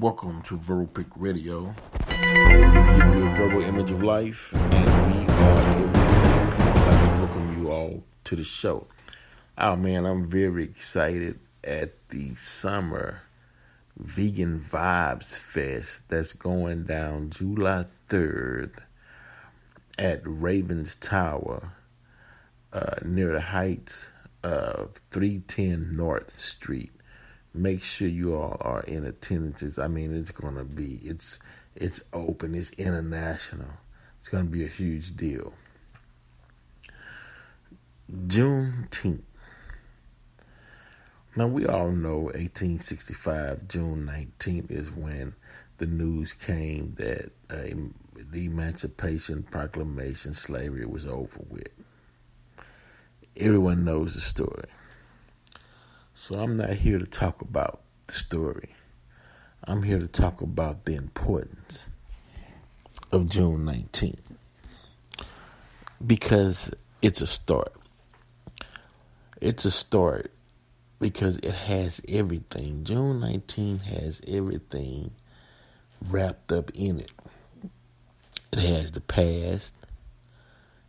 Welcome to Verbal Pick Radio. We give you a verbal image of life, and we are everything. People like to welcome you all to the show. Oh man, I'm very excited at the summer Vegan Vibes Fest that's going down July 3rd at Ravens Tower near the Heights of 310 North Street. Make sure you all are in attendance. I mean, it's open, it's international. It's going to be a huge deal. Juneteenth. Now, we all know 1865, June 19th is when the news came that the Emancipation Proclamation, slavery was over with. Everyone knows the story. So I'm not here to talk about the story. I'm here to talk about the importance of June 19th because it's a start. It's a start because it has everything. June 19th has everything wrapped up in it. It has the past,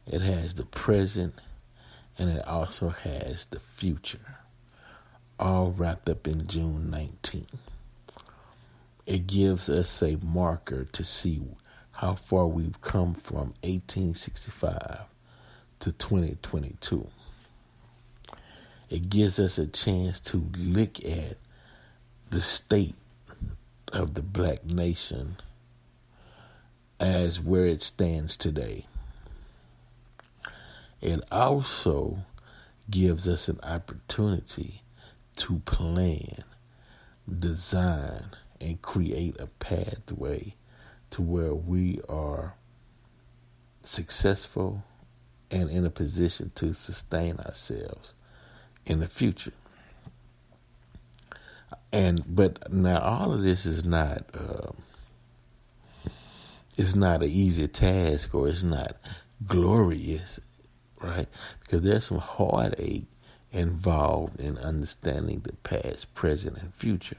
it has the present, and it also has the future. All wrapped up in June 19th. It gives us a marker to see how far we've come from 1865 to 2022. It gives us a chance to look at the state of the black nation as where it stands today. It also gives us an opportunity to plan, design, and create a pathway to where we are successful and in a position to sustain ourselves in the future. But now all of this is not an easy task, or it's not glorious, right? Because there's some heartache involved in understanding the past, present, and future.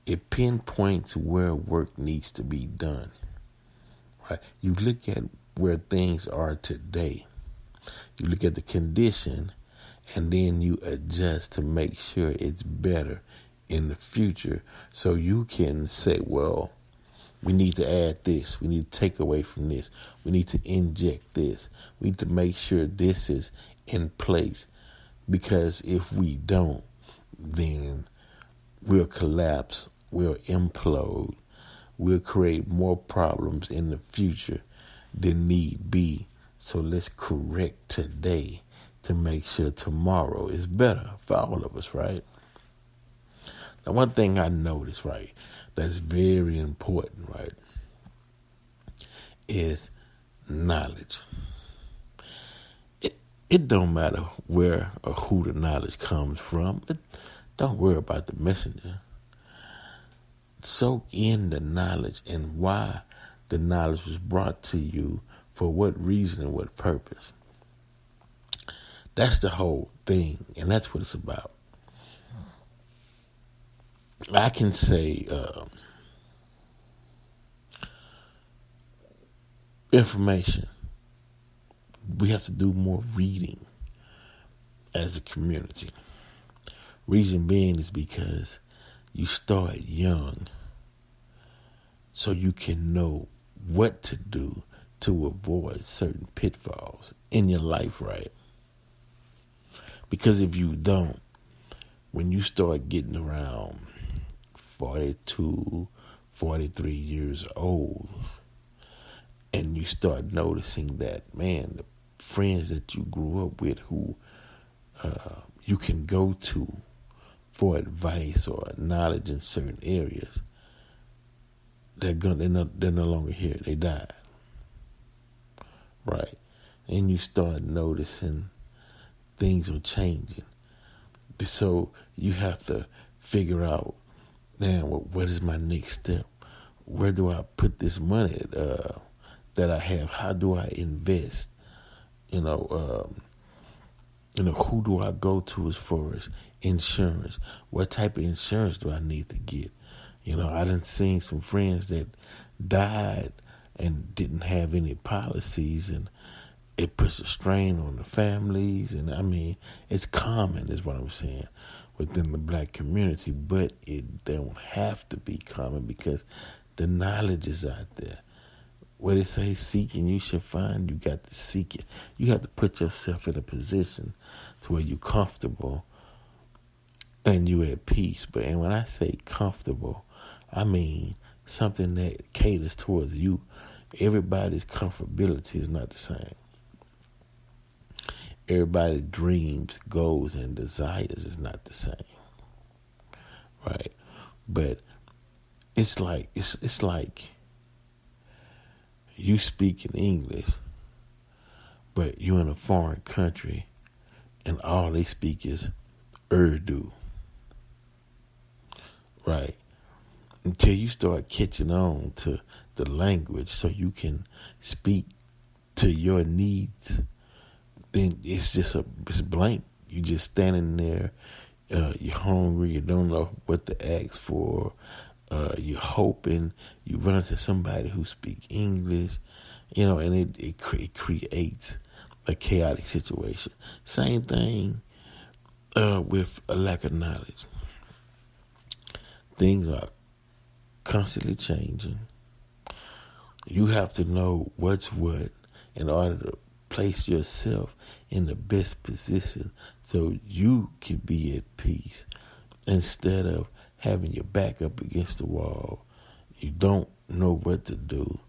It pinpoints where work needs to be done. Right? You look at where things are today. You look at the condition, and then you adjust to make sure it's better in the future. So you can say, well, we need to add this. We need to take away from this. We need to inject this. We need to make sure this is in place. Because if we don't, then we'll collapse, we'll implode, we'll create more problems in the future than need be. So let's correct today to make sure tomorrow is better for all of us, right? Now, one thing I noticed, right, that's very important, right, is knowledge. It don't matter where or who the knowledge comes from. Don't worry about the messenger. Soak in the knowledge and why the knowledge was brought to you, for what reason and what purpose. That's the whole thing, and that's what it's about. I can say information. We have to do more reading as a community. Reason being is because you start young so you can know what to do to avoid certain pitfalls in your life, right? Because if you don't, when you start getting around 42, 43 years old, and you start noticing that, man, the friends that you grew up with who you can go to for advice or knowledge in certain areas, they're no longer here. They died. Right? And you start noticing things are changing. So you have to figure out, man, what is my next step? Where do I put this money that I have? How do I invest? Who do I go to as far as insurance? What type of insurance do I need to get? I done seen some friends that died and didn't have any policies, and it puts a strain on the families. And I mean, it's common, is what I'm saying, within the black community, but it don't have to be common because the knowledge is out there. What they say, seek and you shall find. You got to seek it. You have to put yourself in a position to where you're comfortable and you're at peace. And when I say comfortable, I mean something that caters towards you. Everybody's comfortability is not the same. Everybody's dreams, goals, and desires is not the same, right? But it's like you speak in English, but you're in a foreign country, and all they speak is Urdu, right? Until you start catching on to the language, so you can speak to your needs, then it's blank. You just standing there. You're hungry. You don't know what to ask for. You're hoping. You run into somebody who speaks English, and it creates a chaotic situation. Same thing with a lack of knowledge. Things are constantly changing. You have to know what's what in order to place yourself in the best position so you can be at peace instead of having your back up against the wall. You don't know what to do.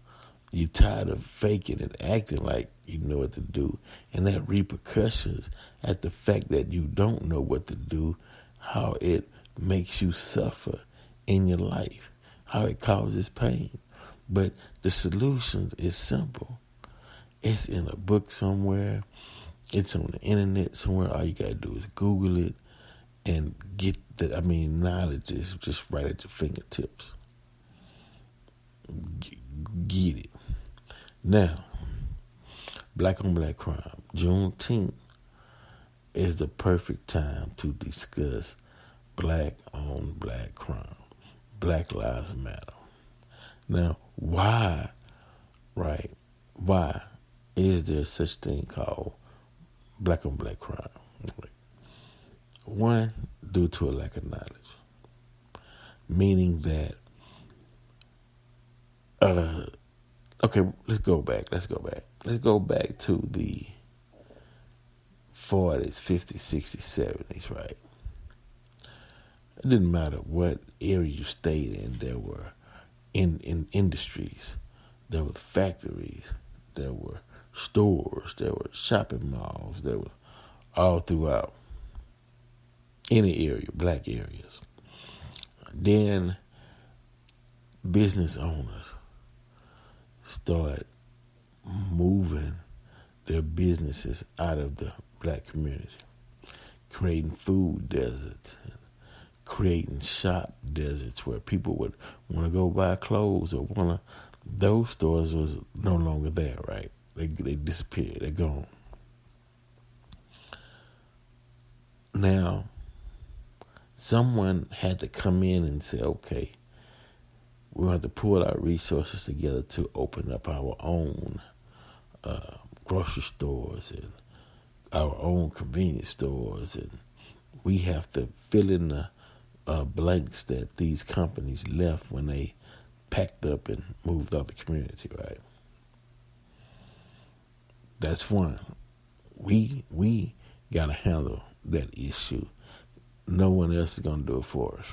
You're tired of faking and acting like you know what to do. And that repercussions at the fact that you don't know what to do, how it makes you suffer in your life, how it causes pain. But the solution is simple. It's in a book somewhere. It's on the internet somewhere. All you got to do is Google it and get knowledge is just right at your fingertips. Get it. Now, black on black crime. Juneteenth is the perfect time to discuss black on black crime. Black Lives Matter. Now, why is there such thing called black on black crime? One, due to a lack of knowledge. Meaning that, let's go back. Let's go back to the 40s, 50s, 60s, 70s, right? It didn't matter what area you stayed in. There were in industries, there were factories, there were stores, there were shopping malls, there were all throughout any area, black areas. Then business owners start moving their businesses out of the black community, creating food deserts, and creating shop deserts where people would want to go buy clothes or those stores was no longer there, right? They disappeared. They're gone. Now, someone had to come in and say, okay, we have to pull our resources together to open up our own grocery stores and our own convenience stores, and we have to fill in the blanks that these companies left when they packed up and moved out the community, right? That's one. We got to handle that issue. No one else is going to do it for us.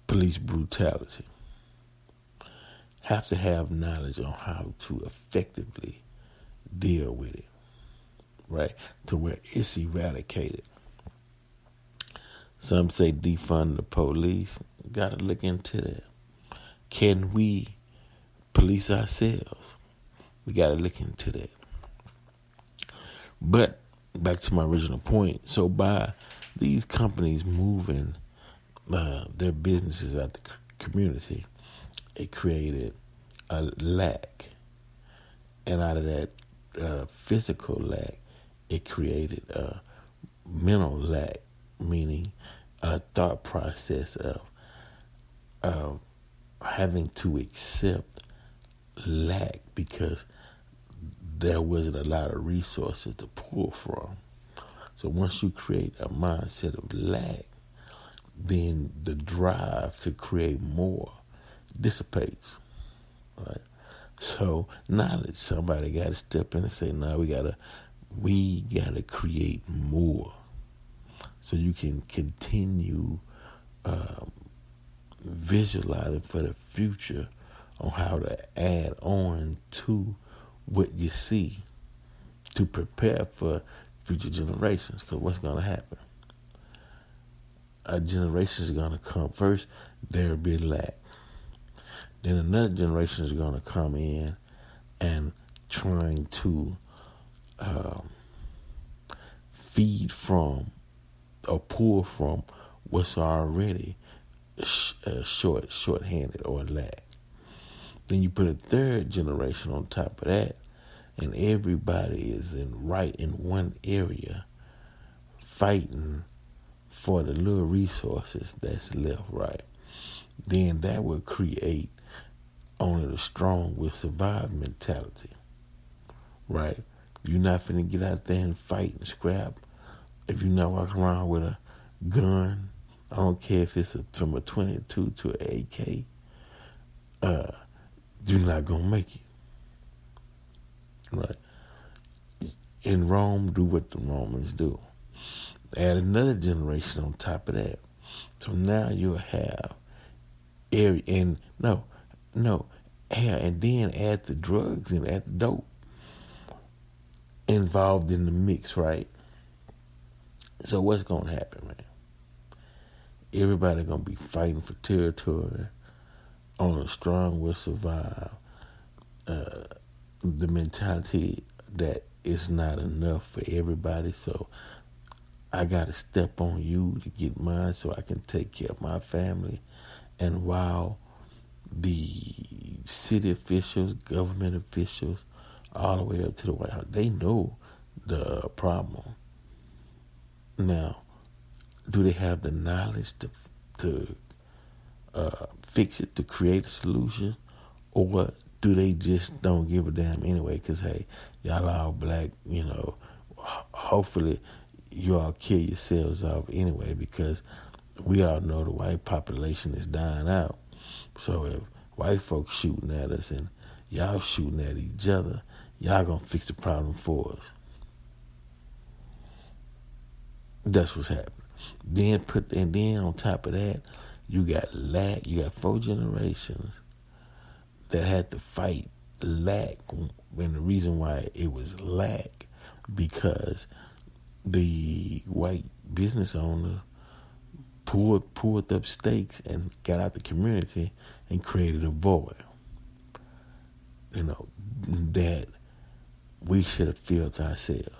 Police brutality. Have to have knowledge on how to effectively deal with it, right? To where it's eradicated. Some say defund the police. Got to look into that. Can we police ourselves? We got to look into that. But back to my original point. So by these companies moving their businesses out the community, it created a lack. And out of that physical lack, it created a mental lack, meaning a thought process of having to accept lack because there wasn't a lot of resources to pull from. So once you create a mindset of lack, then the drive to create more dissipates, right? So knowledge, somebody got to step in and say, "No, we gotta create more," so you can continue visualizing for the future on how to add on to what you see to prepare for future generations. Because what's going to happen? A generation is going to come first. There will be lack. Then another generation is going to come in and trying to feed from or pull from what's already short-handed or lack. Then you put a third generation on top of that, and everybody is in one area fighting for the little resources that's left, right? Then that will create only the strong will survive mentality, right? You're not finna get out there and fight and scrap if you're not walking around with a gun. I don't care if it's from a 22 to an AK. You're not gonna make it, right? In Rome, do what the Romans do. Add another generation on top of that. So now you'll have and then add the drugs and add the dope involved in the mix, right? So what's gonna happen, man? Everybody gonna be fighting for territory. Only strong will survive. The mentality that it's not enough for everybody, so I gotta step on you to get mine so I can take care of my family. And while the city officials, government officials, all the way up to the White House, they know the problem. Now, do they have the knowledge to fix it, to create a solution? Or do they just don't give a damn anyway? Because, hey, y'all all black, hopefully you all kill yourselves off anyway, because we all know the white population is dying out. So if white folks shooting at us and y'all shooting at each other, y'all gonna fix the problem for us. That's what's happening. Then on top of that, you got lack. You got 4 generations that had to fight lack, and the reason why it was lack because the white business owner pulled up stakes and got out the community and created a void. That we should have filled ourselves.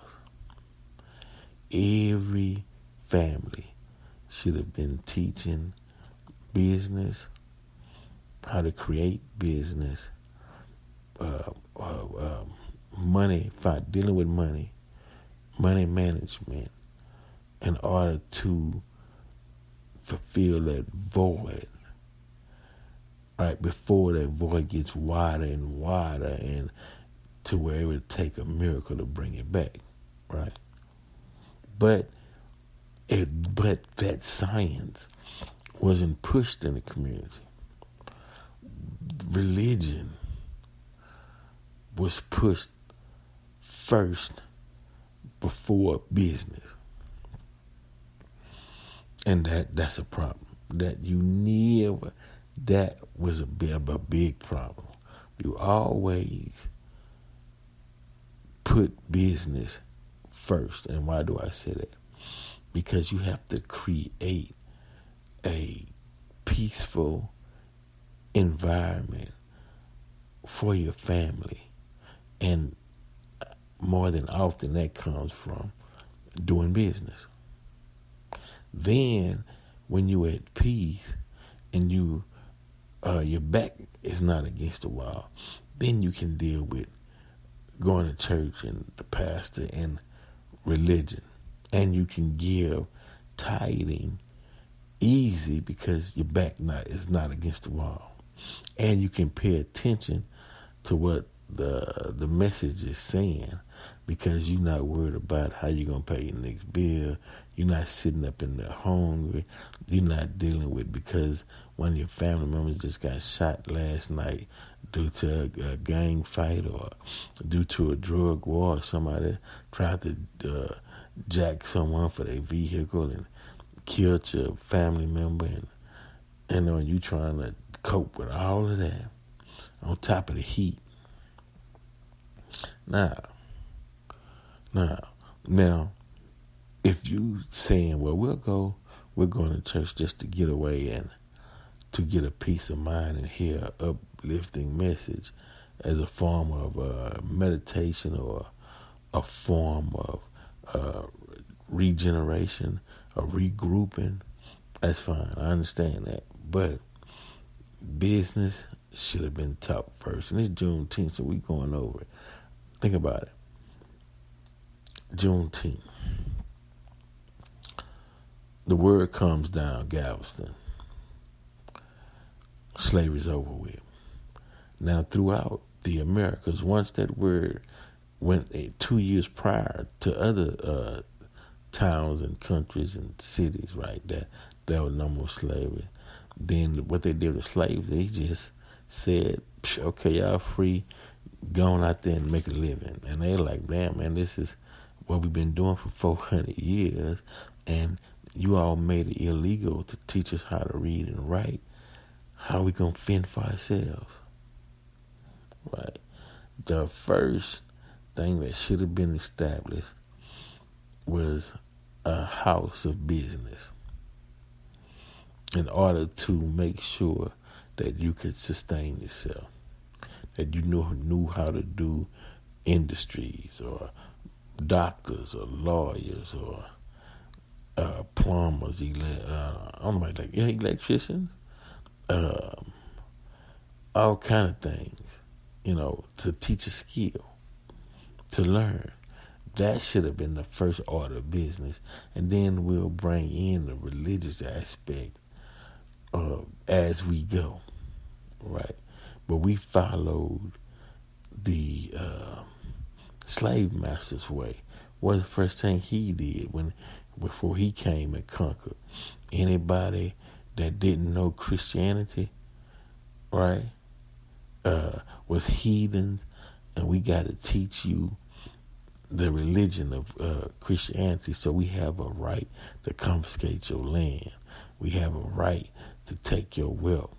Every family should have been teaching business, how to create business, money, dealing with money management, in order to fulfill that void, right? Before that void gets wider and wider, and to where it would take a miracle to bring it back, right? But that science wasn't pushed in the community. Religion was pushed first before business. And that's a problem. That was a big problem. You always put business first. And why do I say that? Because you have to create a peaceful environment for your family. And more than often that comes from doing business. Then when you're at peace and your back is not against the wall, then you can deal with going to church and the pastor and religion. And you can give tithing easy because your back is not against the wall, and you can pay attention to what the message is saying, because you're not worried about how you're gonna pay your next bill. You're not sitting up in there hungry. You're not dealing with because one of your family members just got shot last night due to a gang fight or due to a drug war, or somebody tried to jack someone for their vehicle and killed your family member, and you trying to cope with all of that on top of the heat. Now, if you saying, well, we're going to church just to get away and to get a peace of mind and hear an uplifting message as a form of meditation or a form of regeneration or regrouping, that's fine. I understand that. But business should have been taught first. And it's Juneteenth, so we going over it. Think about it. Juneteenth. The word comes down Galveston. Slavery's over with. Now, throughout the Americas, once that word went 2 years prior to other towns and countries and cities, right, that there was no more slavery. Then what they did with slaves, they just said, okay, y'all free, go on out there and make a living. And they like, damn, man, this is what we've been doing for 400 years, and you all made it illegal to teach us how to read and write. How are we going to fend for ourselves? Right. The first thing that should have been established was a house of business in order to make sure that you could sustain yourself, that you knew how to do industries doctors or lawyers or plumbers, electricians, all kind of things, to teach a skill, to learn. That should have been the first order of business. And then we'll bring in the religious aspect as we go, right? But we followed the slave master's way. What was the first thing he did before he came and conquered? Anybody that didn't know Christianity, right, was heathens, and we got to teach you the religion of Christianity, so we have a right to confiscate your land. We have a right to take your wealth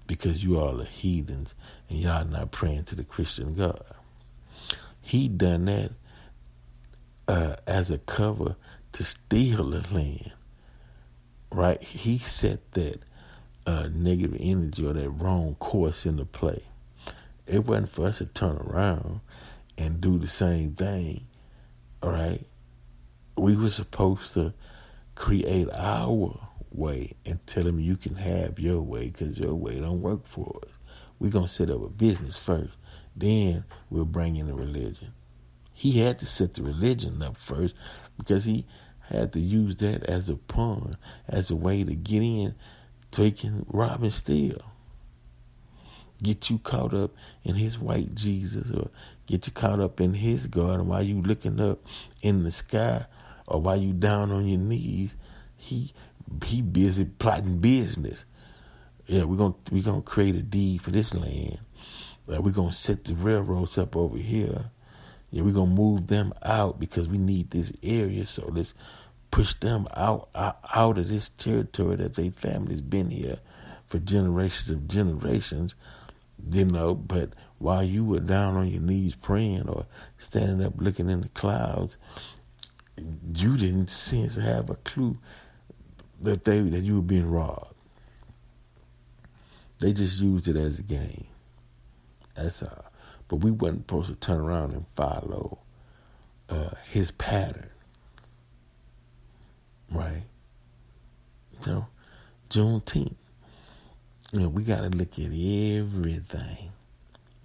because you all are heathens and y'all not praying to the Christian God. He done that as a cover to steal the land, right? He set that negative energy or that wrong course into play. It wasn't for us to turn around and do the same thing, all right? We were supposed to create our way and tell them you can have your way because your way don't work for us. We're going to set up a business first. Then we'll bring in the religion. He had to set the religion up first because he had to use that as a pawn, as a way to get in so he can rob and steal. Get you caught up in his white Jesus, or get you caught up in his God, and while you looking up in the sky or while you down on your knees, he busy plotting business. Yeah, we're gonna create a deed for this land. We're gonna set the railroads up over here. Yeah, we're gonna move them out because we need this area. So let's push them out of this territory that their family's been here for generations of generations. But while you were down on your knees praying or standing up looking in the clouds, you didn't sense or have a clue that you were being robbed. They just used it as a game. That's all. But we wasn't supposed to turn around and follow his pattern, right? So, Juneteenth. We got to look at everything,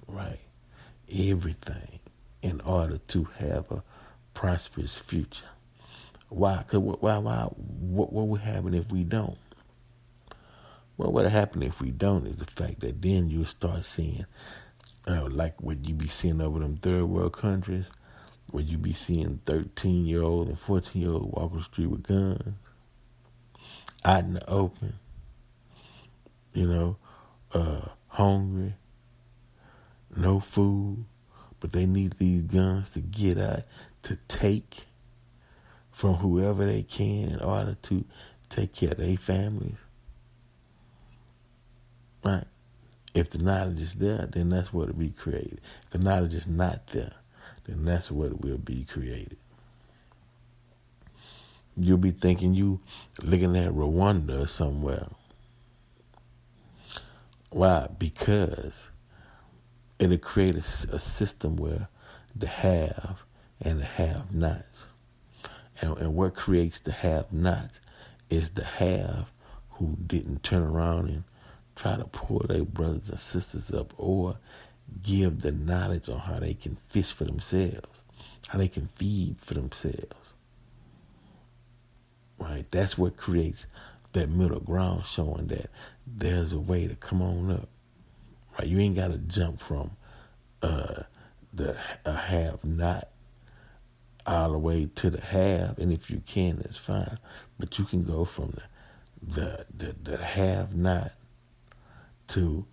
right? Everything in order to have a prosperous future. Why? Because what would happen if we don't? Well, what'll happen if we don't is the fact that then you'll start seeing, like what you be seeing over them third world countries, where you be seeing 13-year-old and 14-year-old walking the street with guns out in the open, hungry, no food, but they need these guns to get out, to take from whoever they can in order to take care of their families. Right? If the knowledge is there, then that's what will be created. If the knowledge is not there, then that's what will be created. You'll be thinking you looking at Rwanda or somewhere. Why? Because it'll create a system where the have and the have-nots. And what creates the have-nots is the have who didn't turn around and try to pull their brothers and sisters up or give the knowledge on how they can fish for themselves, how they can feed for themselves. Right? That's what creates that middle ground, showing that there's a way to come on up. Right? You ain't got to jump from the have-not all the way to the have, and if you can, that's fine. But you can go from the have-not to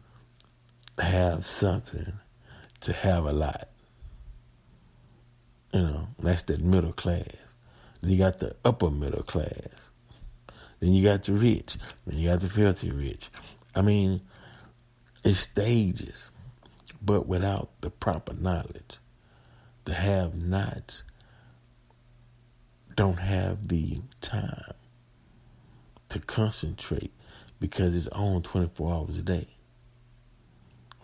have something to have a lot. That's that middle class. Then you got the upper middle class. Then you got the rich. Then you got the filthy rich. I mean, it's stages, but without the proper knowledge, the have-nots don't have the time to concentrate because it's on 24 hours a day.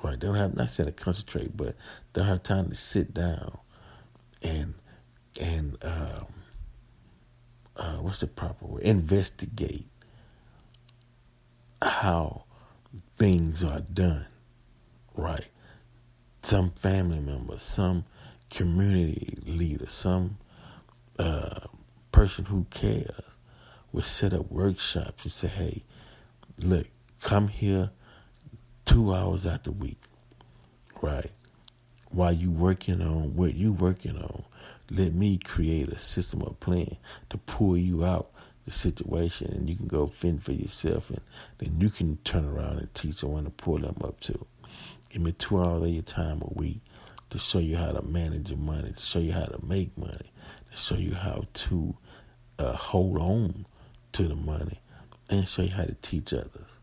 Right? They don't have, not saying to concentrate, but they don't have time to sit down and what's the proper word? Investigate how things are done. Right? Some family members, some community leader, some person who cares will set up workshops and say, hey, look, come here 2 hours out the week, right? While you working on what you working on, let me create a system or plan to pull you out the situation, and you can go fend for yourself, and then you can turn around and teach someone to pull them up too. Give me 2 hours of your time a week to show you how to manage your money, to show you how to make money, to show you how to hold on to the money, and show you how to teach others,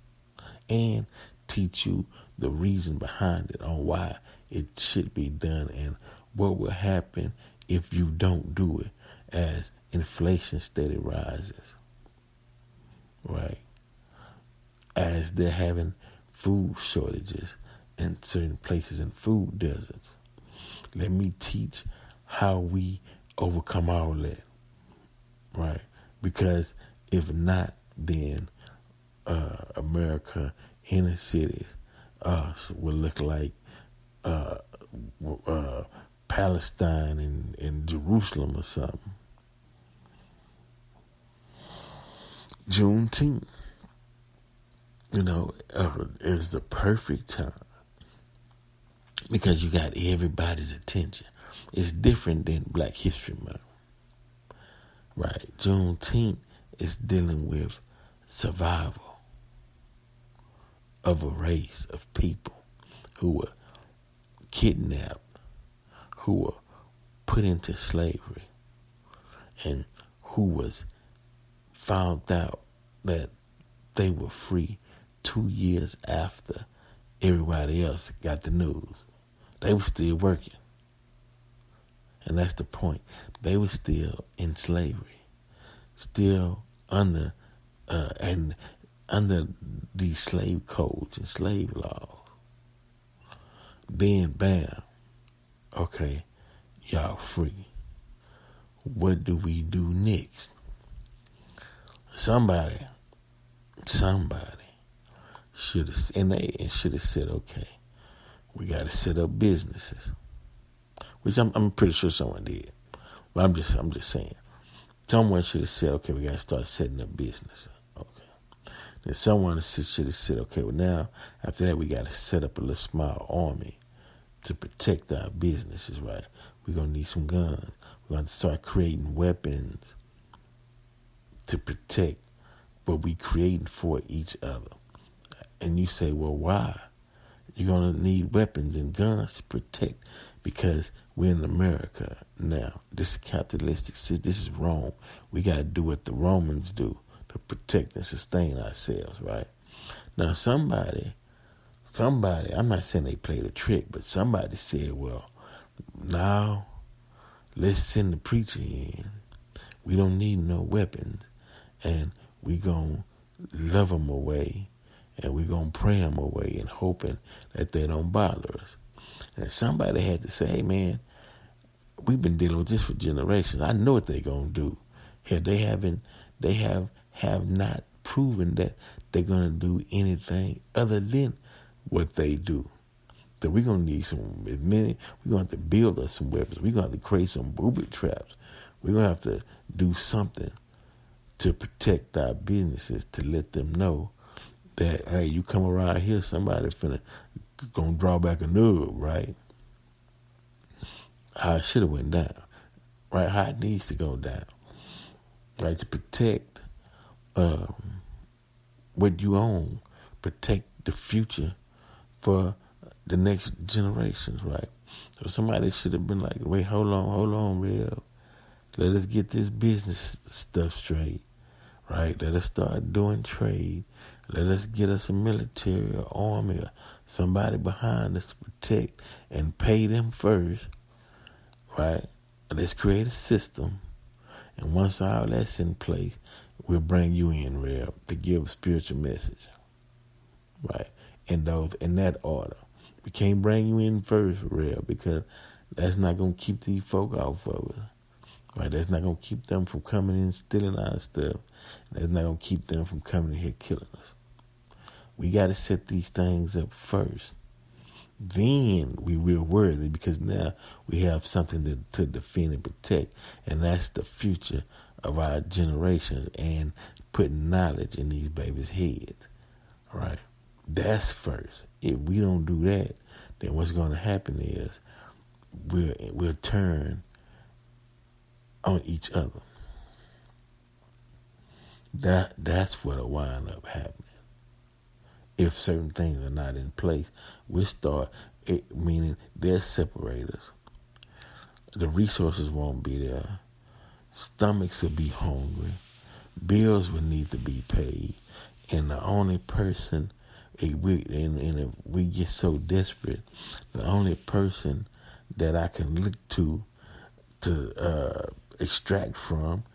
and teach you the reason behind it, on why it should be done, and what will happen if you don't do it as inflation steady rises, right? As they're having food shortages in certain places and food deserts. Let me teach how we overcome all that, right? Because if not, then America inner cities will look like Palestine and Jerusalem or something. Juneteenth, is the perfect time because you got everybody's attention. It's different than Black History Month, right? Juneteenth is dealing with survival of a race of people who were kidnapped, who were put into slavery, and who was found out that they were free 2 years after everybody else got the news. They were still working. And that's the point. They were still in slavery, still under these slave codes and slave laws. Then, bam, okay, y'all free. What do we do next? Somebody should have said, okay, we got to set up businesses, which I'm pretty sure someone did. But I'm just saying, someone should have said, okay, we got to start setting up businesses. Okay, And someone should have said, okay, well now, after that, we got to set up a little small army to protect our businesses, right? We're going to need some guns. We're going to start creating weapons to protect what we creating for each other. And you say, well, why? You're going to need weapons and guns to protect because we're in America now. This is capitalistic system. This is Rome. We got to do what the Romans do to protect and sustain ourselves, right? Now, somebody, I'm not saying they played a trick, but somebody said, well, now let's send the preacher in. We don't need no weapons, and we going to love them away, and we going to pray them away and hoping that they don't bother us. And somebody had to say, hey, man, we've been dealing with this for generations. I know what they're going to do. Here, they have not proven that they're going to do anything other than what they do. That we're going to need we're going to have to build us some weapons. We're going to have to create some booby traps. We're going to have to do something to protect our businesses, to let them know that, hey, you come around here, somebody gonna draw back a nub, right? How it should have went down, right? How it needs to go down, right? To protect what you own, protect the future for the next generations, right? So somebody should have been like, wait, hold on, Rev. Let us get this business stuff straight, right? Let us start doing trade. Let us get us a military or army or somebody behind us to protect and pay them first, right? Let's create a system. And once all that's in place, we'll bring you in, Rev, to give a spiritual message, right? In that order. We can't bring you in first, Rev, because that's not going to keep these folk off of us. Right, that's not going to keep them from coming in stealing our stuff. That's not going to keep them from coming in here killing us. We got to set these things up first. Then we will worthy because now we have something to defend and protect. And that's the future of our generation and putting knowledge in these babies' heads. Right? That's first. If we don't do that, then what's going to happen is we'll turn on each other. That's what'll wind up happening. If certain things are not in place, meaning they'll separate us. The resources won't be there. Stomachs will be hungry. Bills will need to be paid. And the only person, if we get so desperate, the only person that I can look to extract from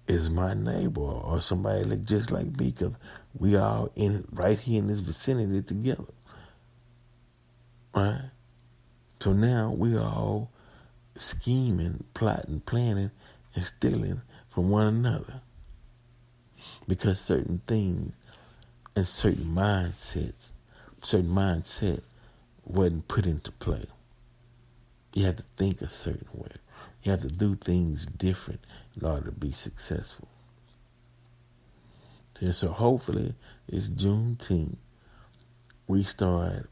is my neighbor or somebody look just like me, because we all right here in this vicinity together, right? So now we all scheming, plotting, planning, and stealing from one another because certain things and certain mindset wasn't put into play. You have to think a certain way. You have to do things different in order to be successful. And so hopefully it's Juneteenth. We start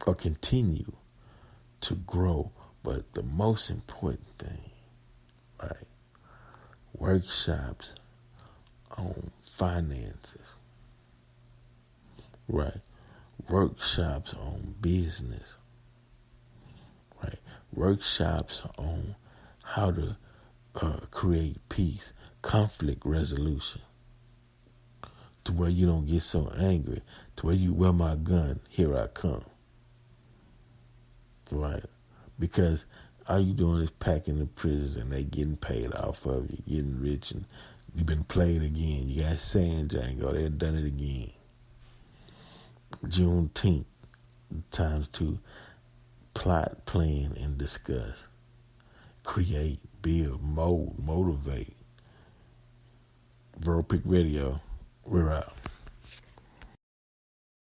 or continue to grow. But the most important thing, right? Workshops on finances. Right? Workshops on business. Right? Workshops on how to create peace, conflict resolution, to where you don't get so angry, to where you, where my gun, here I come. Right? Because all you doing is packing the prisons and they getting paid off of you, getting rich, and you've been played again. You got San Django, they done it again. Juneteenth, times to plot, plan, and discuss. Create, build, mold, motivate. Vertical Pick Radio, we're out.